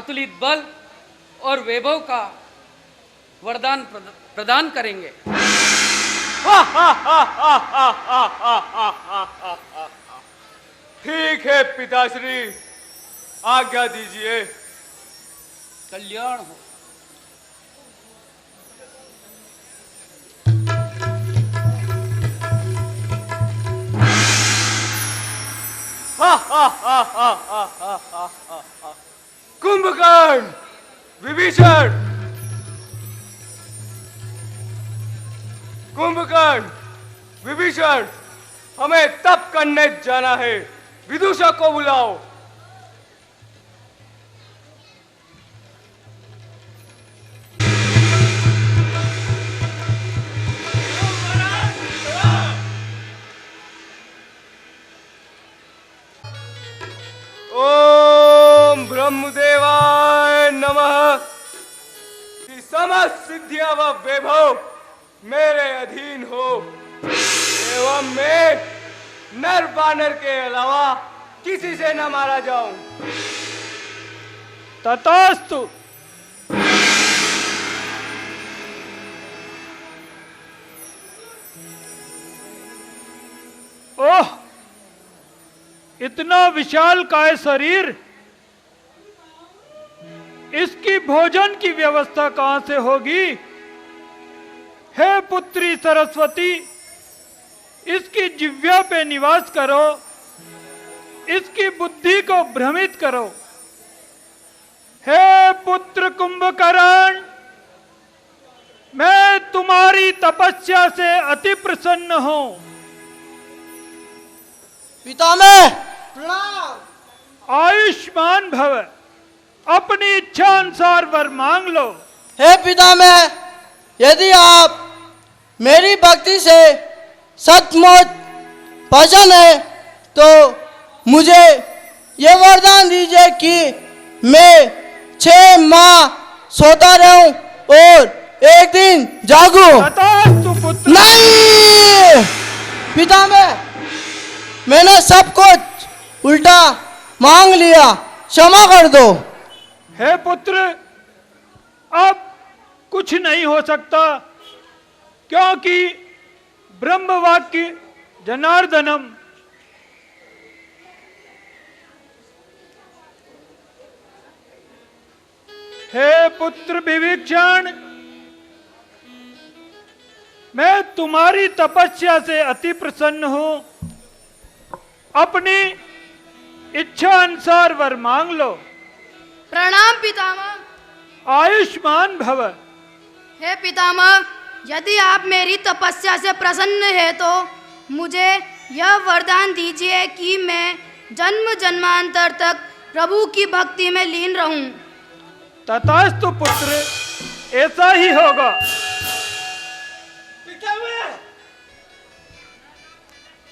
अतुलित बल और वैभव का वरदान प्रदान करेंगे। ठीक है पिताश्री, आज्ञा दीजिए। कल्याण हो। कुंभकर्ण, विभीषण, कुंभकर्ण, विभीषण, हमें तप करने जाना है। विदुषा को बुलाओ। ओम ब्रह्मदेवाय नमः। कि समस्त सिद्धियां व वैभव मेरे अधीन हो एवं मैं नर बानर के अलावा किसी से न मारा जाऊं। तथास्तु। ओह, इतना विशाल काय शरीर, इसकी भोजन की व्यवस्था कहां से होगी? हे पुत्री सरस्वती, इसकी जिह्वा पे निवास करो, इसकी बुद्धि को भ्रमित करो। हे पुत्र कुंभकर्ण, मैं तुम्हारी तपस्या से अति प्रसन्न हूं। पितामह प्रणाम। आयुष्मान भव। अपनी इच्छा अनुसार वर मांग लो। हे पितामह, यदि आप मेरी भक्ति से सचमुच प्रसन्न है तो मुझे ये वरदान दीजिए कि मैं 6 माह सोता रहूं और एक दिन जागूं। तथास्तु पुत्र। नहीं पितामह, मैंने सब कुछ उल्टा मांग लिया, क्षमा कर दो। हे पुत्र, अब कुछ नहीं हो सकता, क्योंकि ब्रह्म वाक्य जनार्दनम। हे पुत्र विभीषण, मैं तुम्हारी तपस्या से अति प्रसन्न हूं। अपनी इच्छा अनुसार वर मांग लो। प्रणाम पितामह। आयुष्मान भव। हे पितामह, यदि आप मेरी तपस्या से प्रसन्न है तो मुझे यह वरदान दीजिए कि मैं जन्म जन्मांतर तक प्रभु की भक्ति में लीन रहूं। तथास्तु पुत्र, ऐसा ही होगा।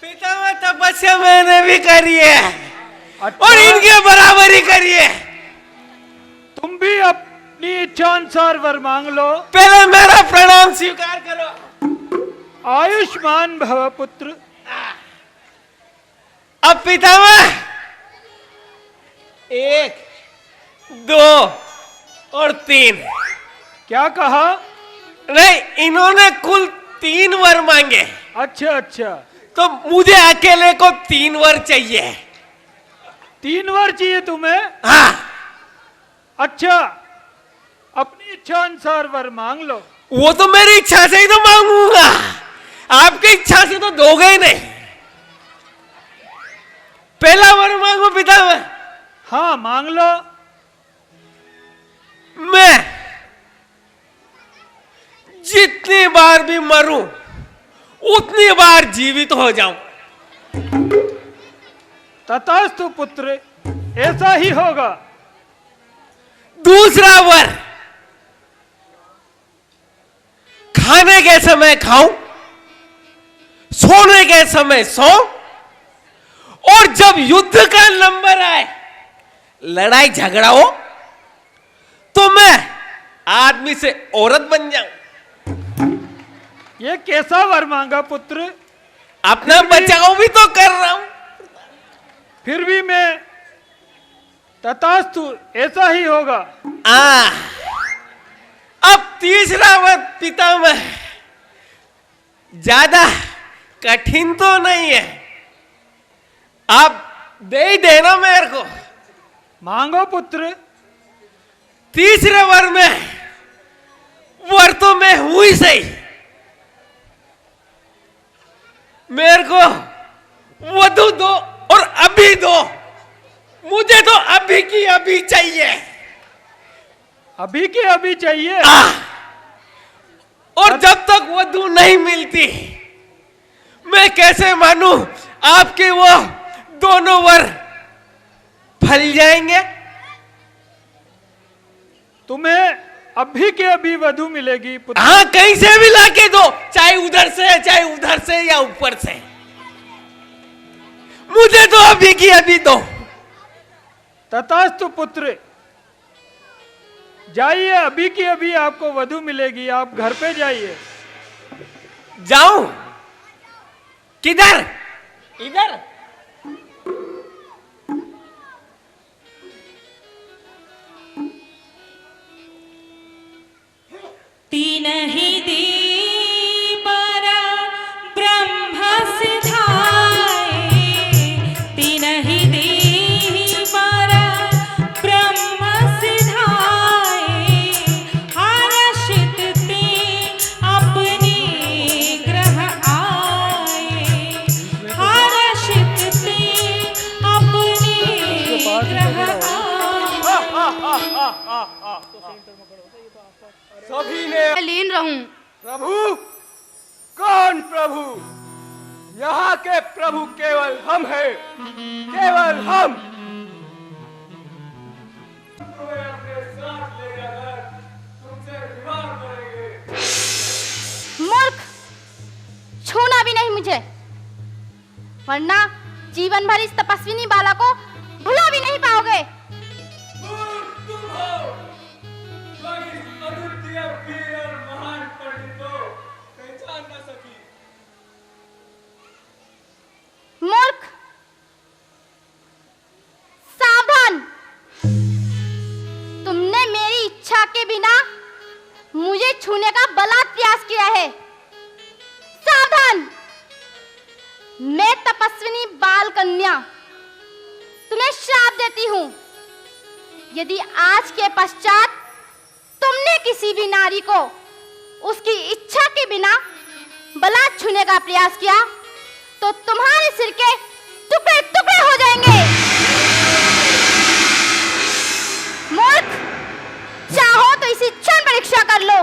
पितामह, तपस्या मैंने भी करी है। अच्छा, और इनके बराबरी करी है। तुम भी अपनी इच्छा अनुसार वर मांग लो। पहले मेरा प्रणाम स्वीकार करो। आयुष्मान भव पुत्र। अब पितामह 1, 2 और 3। क्या कहा? नहीं, इन्होंने कुल 3 वर मांगे, अच्छा अच्छा, तो मुझे अकेले को 3 वर चाहिए। 3 वर चाहिए तुम्हें? हाँ। अच्छा, अपनी इच्छा अनुसार वर मांग लो। वो तो मेरी इच्छा से ही तो मांगूंगा, आपकी इच्छा से तो दोगे ही नहीं। पहला वर मांगो पितामह। हाँ, मांग लो। मैं जितनी बार भी मरूं उतनी बार जीवित हो जाऊं। तथास्तु पुत्र, ऐसा ही होगा। दूसरा वर, खाने के समय खाऊं, सोने के समय सो, और जब युद्ध का नंबर आए, लड़ाई झगड़ा हो, तो मैं आदमी से औरत बन जाऊं। ये कैसा वर मांगा पुत्र? अपना बचाव भी तो कर रहा हूं। फिर भी मैं तथास्तु, ऐसा ही होगा। अब तीसरा वर पितामह ज्यादा कठिन तो नहीं है, आप दे ही देना मेरे को। मांगो पुत्र। तीसरे वर में वर तो मैं हूं ही सही, मेरे को वधू दो और अभी दो, मुझे तो अभी की अभी चाहिए। अभी के अभी चाहिए? और जब तक वधू नहीं मिलती मैं कैसे मानूं आपके वो दोनों वर फल जाएंगे? तुम्हें अभी के अभी वधू मिलेगी पुत्र। हाँ, कहीं से भी लाके दो, चाहे उधर से चाहे उधर से या ऊपर से, मुझे तो अभी की अभी दो। तथास्तु पुत्र, जाइए, अभी की अभी आपको वधू मिलेगी, आप घर पे जाइए। जाऊं? किधर? इधर? तीन ही दीपर ब्रह्म सिधाए, तीन ही दीपर ब्रह्म सिधाए, हर्षित ते अपने ग्रह आए, हर्षित ते अपने ग्रह आए। सभी ने मैं लीन रहूं। प्रभु? कौन प्रभु? यहाँ के प्रभु केवल हम हैं, केवल हम। तुम्हें अपने साथ ले जाकर तुमसे विवाह करेंगे। मूर्ख, छूना भी नहीं मुझे, वरना जीवन भर इस तपस्विनी बाला को भुला भी नहीं पाओगे। तुम हो जो इस अद्वितीय वीर और महान पंडित को पहचान न सकी। मूर्ख, सावधान, तुमने मेरी इच्छा के बिना मुझे छूने का बलात् प्रयास किया है। सावधान, मैं तपस्विनी बाल कन्या तुम्हें श्राप देती हूं, यदि आज के पश्चात तुमने किसी भी नारी को उसकी इच्छा के बिना बलात् छूने का प्रयास किया तो तुम्हारे सिर के टुकड़े टुकड़े हो जाएंगे। मूर्ख, चाहो तो इसी क्षण परीक्षा कर लो।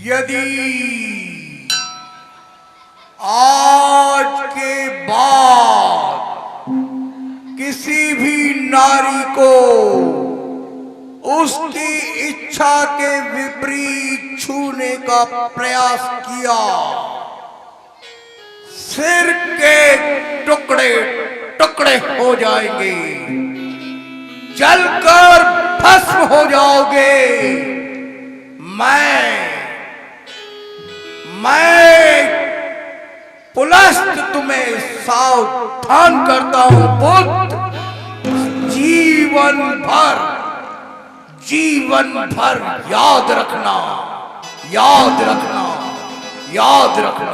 यदि आज के बाद किसी भी नारी को उसकी इच्छा के विपरीत छूने का प्रयास किया, सिर के टुकड़े टुकड़े हो जाएंगे, जलकर भस्म हो जाओगे। मैं पुलस्त तुम्हें सावधान करता हूं पुत्र, जीवन भर याद रखना, याद रखना, याद रखना।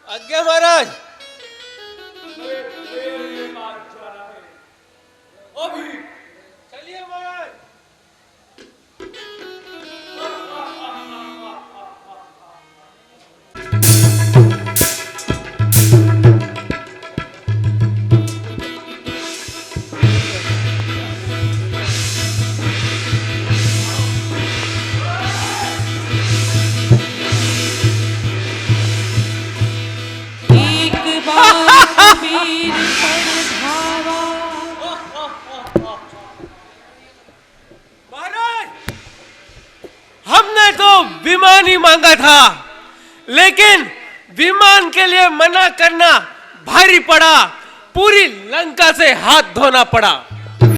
आज्ञा महाराज। अभी चलिए महाराज। एक बार वीर पर धावा। महाराज, हमने तो विमान ही मांगा था, लेकिन विमान के लिए मना करना भारी पड़ा। पूरी लंका से हाथ धोना पड़ा।